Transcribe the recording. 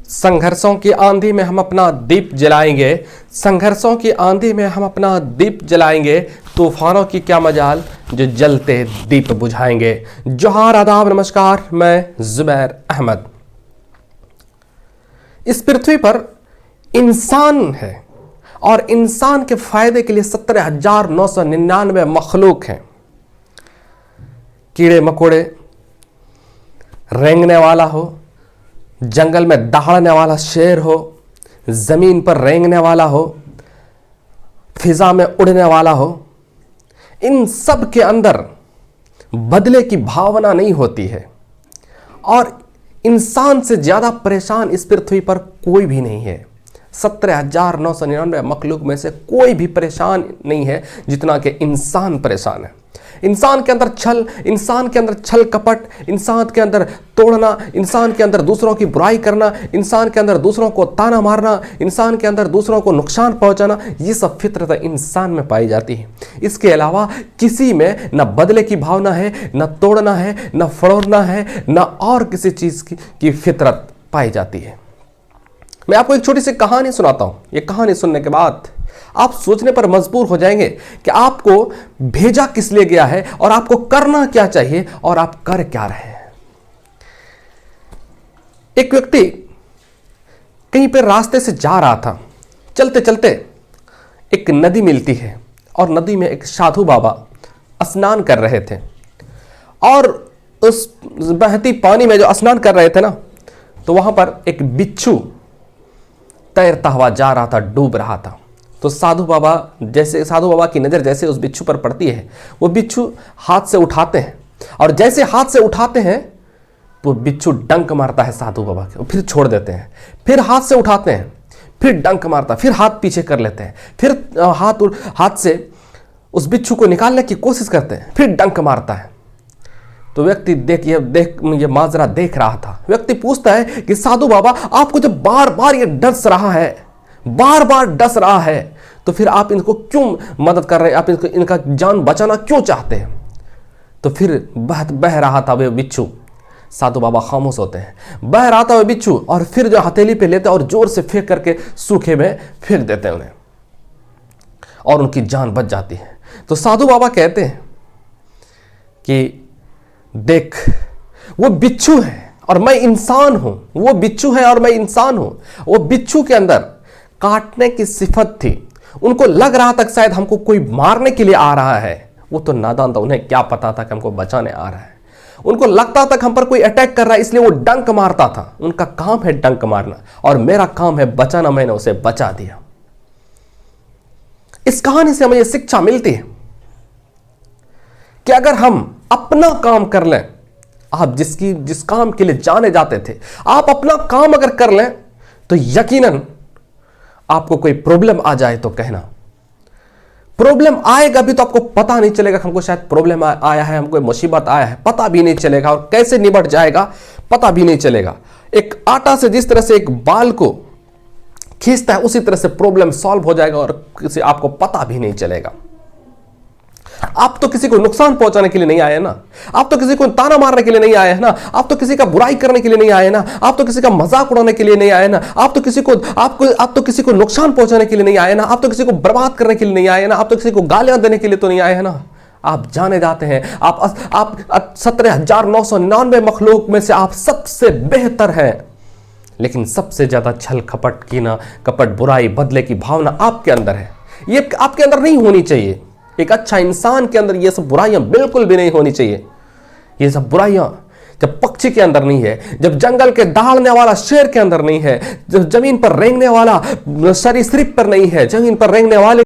संघर्षों की आंधी में हम अपना दीप जलाएंगे, संघर्षों की आंधी में हम अपना दीप जलाएंगे, तूफानों की क्या मजाल जो जलते दीप बुझाएंगे। जोहार, आदाब, नमस्कार, मैं जुबैर अहमद। इस पृथ्वी पर इंसान है और इंसान के फायदे के लिए 17,999 मखलूक हैं। कीड़े मकोड़े, रेंगने वाला हो, जंगल में दहाड़ने वाला शेर हो, जमीन पर रेंगने वाला हो, फिजा में उड़ने वाला हो, इन सब के अंदर बदले की भावना नहीं होती है। और इंसान से ज्यादा परेशान इस पृथ्वी पर कोई भी नहीं है। 17,999 मखलूक में से कोई भी परेशान नहीं है जितना कि इंसान परेशान है। इंसान के अंदर छल, इंसान के अंदर छल कपट, इंसान के अंदर तोड़ना, इंसान के अंदर दूसरों की बुराई करना, इंसान के अंदर दूसरों को ताना मारना, इंसान के अंदर दूसरों को नुकसान पहुंचाना, ये सब फितरत इंसान में पाई जाती है। इसके अलावा किसी में न बदले की भावना है, न तोड़ना है, न फड़ोना है, न और किसी चीज की फितरत पाई जाती है। मैं आपको एक छोटी सी कहानी सुनाता हूं। ये कहानी सुनने के बाद आप सोचने पर मजबूर हो जाएंगे कि आपको भेजा किस लिए गया है और आपको करना क्या चाहिए और आप कर क्या रहे हैं। एक व्यक्ति कहीं पर रास्ते से जा रहा था। चलते चलते एक नदी मिलती है और नदी में एक साधु बाबा स्नान कर रहे थे। और उस बहती पानी में जो स्नान कर रहे थे ना, तो वहां पर एक बिच्छू तैरता हुआ जा रहा था, डूब रहा था। तो साधु बाबा की नजर जैसे उस बिच्छू पर पड़ती है, वो बिच्छू हाथ से उठाते हैं और जैसे हाथ से उठाते हैं तो बिच्छू डंक मारता है साधु बाबा के, फिर छोड़ देते हैं। फिर हाथ से उठाते हैं, फिर डंक मारता, फिर हाथ पीछे कर लेते हैं, फिर हाथ से उस बिच्छू को निकालने की कोशिश करते हैं, फिर डंक मारता है। तो व्यक्ति ये माजरा देख रहा था। व्यक्ति पूछता है कि साधु बाबा, आपको जब बार बार ये डस रहा है, बार बार डस रहा है, तो फिर आप इनको क्यों मदद कर रहे हैं, आप इनका जान बचाना क्यों चाहते हैं? तो फिर बह रहा था वे बिच्छू। साधु बाबा खामोश होते हैं। बह रहा था वे बिच्छू और फिर जो हथेली पे लेते और जोर से फेंक करके सूखे में फेंक देते हैं उन्हें और उनकी जान बच जाती है। तो साधु बाबा कहते हैं कि देख, वो बिच्छू है और मैं इंसान हूं, वो बिच्छू है और मैं इंसान हूं। वो बिच्छू के अंदर काटने की सिफत थी। उनको लग रहा था शायद हमको कोई मारने के लिए आ रहा है। वो तो नादान था, उन्हें क्या पता था कि हमको बचाने आ रहा है। उनको लगता था कि हम पर कोई अटैक कर रहा है, इसलिए वो डंक मारता था। उनका काम है डंक मारना और मेरा काम है बचाना। मैंने उसे बचा दिया। इस कहानी से हमें यह शिक्षा मिलती है कि अगर हम अपना काम कर लें, आप जिस काम के लिए जाने जाते थे, आप अपना काम अगर कर लें, तो यकीनन आपको कोई प्रॉब्लम आ जाए तो कहना। प्रॉब्लम आएगा भी तो आपको पता नहीं चलेगा हमको शायद प्रॉब्लम आया है, हमको मुसीबत आया है, पता भी नहीं चलेगा। और कैसे निबट जाएगा पता भी नहीं चलेगा। एक आटा से जिस तरह से एक बाल को खींचता है, उसी तरह से प्रॉब्लम सॉल्व हो जाएगा और किसी आपको पता भी नहीं चलेगा। आप तो किसी को नुकसान पहुंचाने के लिए नहीं आए ना, आप तो किसी को ताना मारने के लिए नहीं आए हैं ना, आप तो किसी का बुराई करने के लिए नहीं आए ना, आप तो किसी का मजाक उड़ाने के लिए नहीं आए ना, आप तो किसी को नुकसान पहुंचाने के लिए नहीं आए ना, आप तो किसी को बर्बाद करने के लिए नहीं आए ना, आप तो किसी को गालियां देने के लिए तो नहीं आए हैं ना। आप जाने जाते हैं, आप 17,999 मखलूक में से आप सबसे बेहतर हैं। लेकिन सबसे ज्यादा छल कपट, कीना कपट, बुराई, बदले की भावना आपके अंदर है। ये आपके अंदर नहीं होनी चाहिए। एक अच्छा इंसान के अंदर ये सब बुराइयां बिल्कुल भी नहीं होनी चाहिए। ये सब बुराइयां जब पक्षी के अंदर नहीं है, जब जंगल के दहाड़ने वाला शेर के अंदर नहीं है, जब जमीन पर रेंगने वाला सरीसृप पर नहीं है, जमीन पर रेंगने वाले